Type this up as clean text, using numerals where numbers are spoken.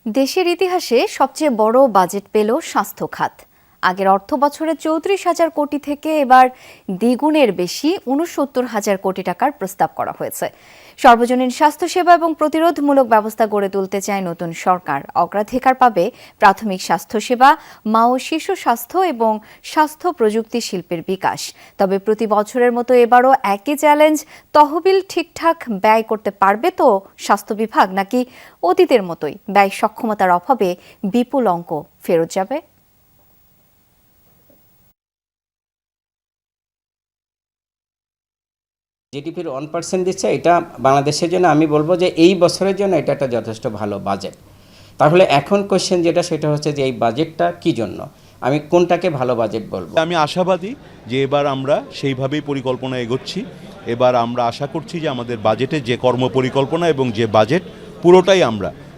দেশের ইতিহাসে সবচেয়ে বড় বাজেট পেল স্বাস্থ্য খাত। আগের অর্থ বছরে ৩৪,০০০ কোটি থেকে এবার দ্বিগুণের বেশি ৬৯,০০০ কোটি টাকার প্রস্তাব করা হয়েছে। সর্বজনীন স্বাস্থ্যসেবা এবং প্রতিরোধমূলক ব্যবস্থা গড়ে তুলতে চায় নতুন সরকার। অগ্রাধিকার পাবে প্রাথমিক স্বাস্থ্যসেবা, মা ও শিশু স্বাস্থ্য এবং স্বাস্থ্য প্রযুক্তি শিল্পের বিকাশ। তবে প্রতি বছরের মতো এবারও একই চ্যালেঞ্জ, তহবিল ঠিকঠাক ব্যয় করতে পারবে তো স্বাস্থ্য বিভাগ, নাকি অতীতের মতোই ব্যয় সক্ষমতার অভাবে বিপুল অঙ্ক ফেরত যাবে? জিডিপির 1% দিচ্ছে, এটা বাংলাদেশের জন্য আমি বলবো যে এই বছরের জন্য এটা একটা যথেষ্ট ভালো বাজেট। তাহলে এখন কোশ্চেন যেটা, সেটা হচ্ছে যে এই বাজেটটা কি জন্য, আমি কোনটাকে ভালো বাজেট বলবো। আমি আশাবাদী যে এবার আমরা সেইভাবেই পরিকল্পনা এগোচ্ছি। এবার আমরা আশা করছি যে আমাদের বাজেটের যে কর্মপরিকল্পনা এবং যে বাজেট পুরোটাই আমরা